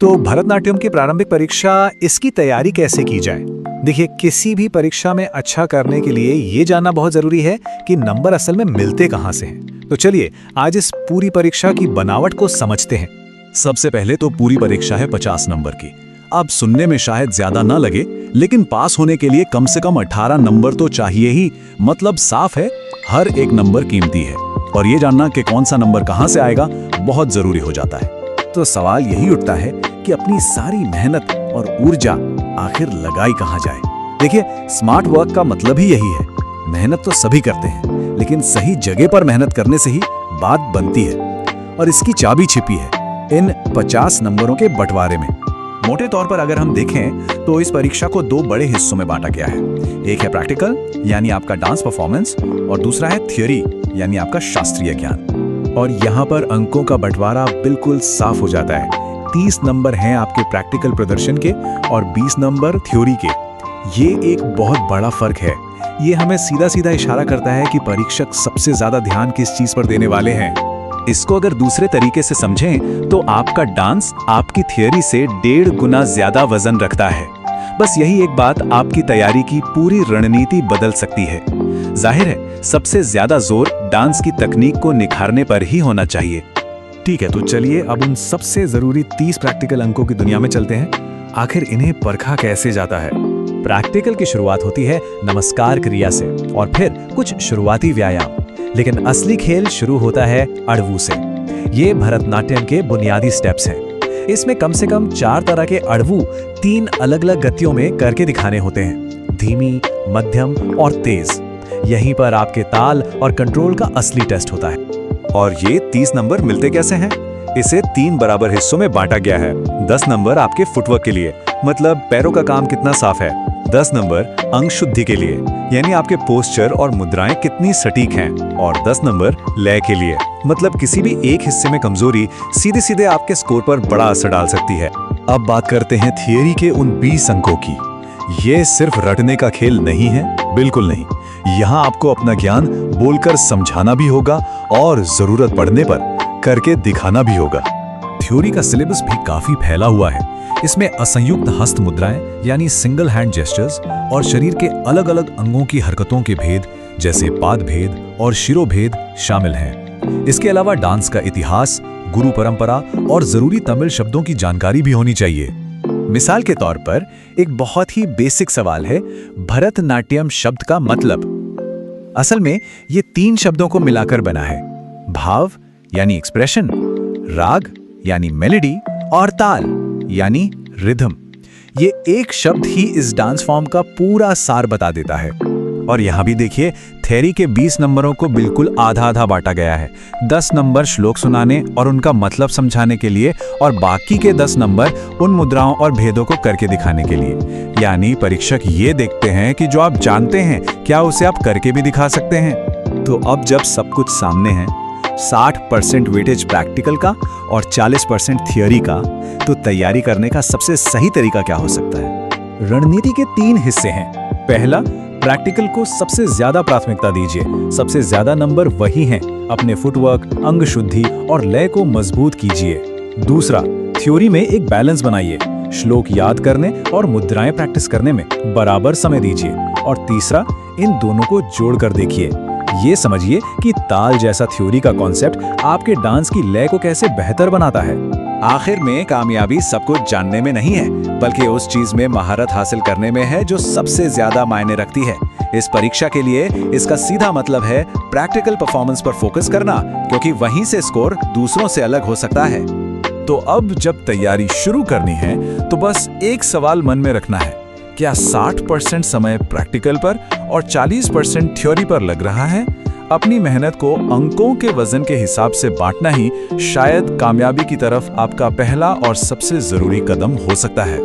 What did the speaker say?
तो भरतनाट्यम की प्रारंभिक परीक्षा, इसकी तैयारी कैसे की जाए? देखिए, किसी भी परीक्षा में अच्छा करने के लिए ये जानना बहुत जरूरी है कि नंबर असल में मिलते कहाँ से हैं। तो चलिए आज इस पूरी परीक्षा की बनावट को समझते हैं। सबसे पहले तो पूरी परीक्षा है 50 नंबर की। अब सुनने में शायद ज्यादा ना लगे, लेकिन पास होने के लिए कम से कम 18 नंबर तो चाहिए ही। मतलब साफ है, हर एक नंबर कीमती है और ये जानना कि कौन सा नंबर कहाँ से आएगा बहुत जरूरी हो जाता है। तो सवाल यही उठता है कि अपनी सारी मेहनत और ऊर्जा आखिर लगाई कहाँ जाए। देखिए, स्मार्ट वर्क का मतलब ही यही है। मेहनत तो सभी करते हैं, लेकिन सही जगह पर मेहनत करने से ही बात बनती है और इसकी चाबी छिपी है इन 50 नंबरों के बंटवारे में। मोटे तौर पर अगर हम देखें तो इस परीक्षा को दो बड़े हिस्सों में बांटा गया है। एक है प्रैक्टिकल यानी आपका डांस परफॉर्मेंस और दूसरा है थ्योरी यानी आपका शास्त्रीय ज्ञान। और यहाँ पर अंकों का बंटवारा बिल्कुल साफ हो जाता है। 30 नंबर हैं आपके प्रैक्टिकल प्रदर्शन के और 20 नंबर थ्योरी के। ये एक बहुत बड़ा फर्क है। ये हमें सीधा सीधा इशारा करता है कि परीक्षक सबसे ज्यादा ध्यान किस चीज पर देने वाले हैं। इसको अगर दूसरे तरीके से समझें तो आपका डांस आपकी थियरी से 1.5 गुना ज्यादा वजन रखता है। बस यही एक बात आपकी तैयारी की पूरी रणनीति बदल सकती है। जाहिर है, सबसे ज्यादा जोर डांस की तकनीक को निखारने पर ही होना चाहिए। ठीक है, तो चलिए अब उन सबसे जरूरी 30 प्रैक्टिकल अंकों की दुनिया में चलते हैं। आखिर इन्हें परखा कैसे जाता है? प्रैक्टिकल की शुरुआत होती है नमस्कार क्रिया से और फिर कुछ शुरुआती व्यायाम, लेकिन असली खेल शुरू होता है अड़वू से। ये भरतनाट्यम के बुनियादी स्टेप्स हैं। इसमें कम से कम 4 तरह के अड़वू 3 अलग-अलग गतियों में करके दिखाने होते हैं, धीमी, मध्यम और तेज। यहीं पर आपके ताल और कंट्रोल का असली टेस्ट होता है। और ये 30 नंबर मिलते कैसे हैं? इसे 3 बराबर हिस्सों में बांटा गया है। 10 नंबर आपके फुटवर्क के लिए, मतलब पैरों का काम कितना साफ है। 10 नंबर अंग शुद्धि के लिए, यानी आपके पोस्चर और मुद्राएं कितनी सटीक हैं। और 10 नंबर लय के लिए, मतलब किसी भी एक हिस्से में कमजोरी सीधे सीधे आपके स्कोर पर बड़ा असर डाल सकती है। अब बात करते हैं थियरी के उन 20 अंकों की। ये सिर्फ रटने का खेल नहीं है, बिल्कुल नहीं। यहाँ आपको अपना ज्ञान बोलकर समझाना भी होगा और जरूरत पड़ने पर करके दिखाना भी होगा। थ्योरी का सिलेबस भी काफी फैला हुआ है। इसमें असंयुक्त हस्त मुद्राएं यानी सिंगल हैंड जेस्चर्स और शरीर के अलग अलग अंगों की हरकतों के भेद जैसे पाद भेद और शिरोभेद शामिल हैं। इसके अलावा डांस का इतिहास, गुरु परंपरा और जरूरी तमिल शब्दों की जानकारी भी होनी चाहिए। मिसाल के तौर पर एक बहुत ही बेसिक सवाल है, भरतनाट्यम शब्द का मतलब। असल में ये 3 शब्दों को मिलाकर बना है, भाव यानी एक्सप्रेशन, राग यानी मेलोडी और ताल यानी रिदम। ये एक शब्द ही इस डांस फॉर्म का पूरा सार बता देता है। और यहाँ भी देखिए, थ्योरी के 20 नंबरों को बिल्कुल आधा आधा बांटा गया है। 10 नंबर श्लोक सुनाने और उनका मतलब समझाने के लिए और बाकी के 10 नंबर उन मुद्राओं और भेदों को करके दिखाने के लिए। यानी परीक्षक ये देखते हैं कि जो आप जानते हैं क्या उसे आप करके भी दिखा सकते हैं। तो अब जब सब कुछ सामने है, 60% वेटेज प्रैक्टिकल का और 40% थियरी का, तो तैयारी करने का सबसे सही तरीका क्या हो सकता है? रणनीति के 3 हिस्से हैं। पहला, प्रैक्टिकल को सबसे ज्यादा प्राथमिकता दीजिए। सबसे ज्यादा नंबर वही हैं। अपने फुटवर्क, अंग शुद्धि और लय को मजबूत कीजिए। दूसरा, थ्योरी में एक बैलेंस बनाइए। श्लोक याद करने और मुद्राएं प्रैक्टिस करने में बराबर समय दीजिए। और तीसरा, इन दोनों को जोड़कर देखिए। ये समझिए कि ताल जैसा थ्योरी का कॉन्सेप्ट आपके डांस की लय को कैसे बेहतर बनाता है। आखिर में कामयाबी सब कुछ जानने में नहीं है, बल्कि उस चीज में महारत हासिल करने में है जो सबसे ज्यादा मायने रखती है। इस परीक्षा के लिए इसका सीधा मतलब है प्रैक्टिकल परफॉर्मेंस पर फोकस करना, क्योंकि वहीं से स्कोर दूसरों से अलग हो सकता है। तो अब जब तैयारी शुरू करनी है तो बस एक सवाल मन में रखना है, क्या 60% समय प्रैक्टिकल पर और 40% थ्योरी पर लग रहा है? अपनी मेहनत को अंकों के वजन के हिसाब से बांटना ही शायद कामयाबी की तरफ आपका पहला और सबसे जरूरी कदम हो सकता है।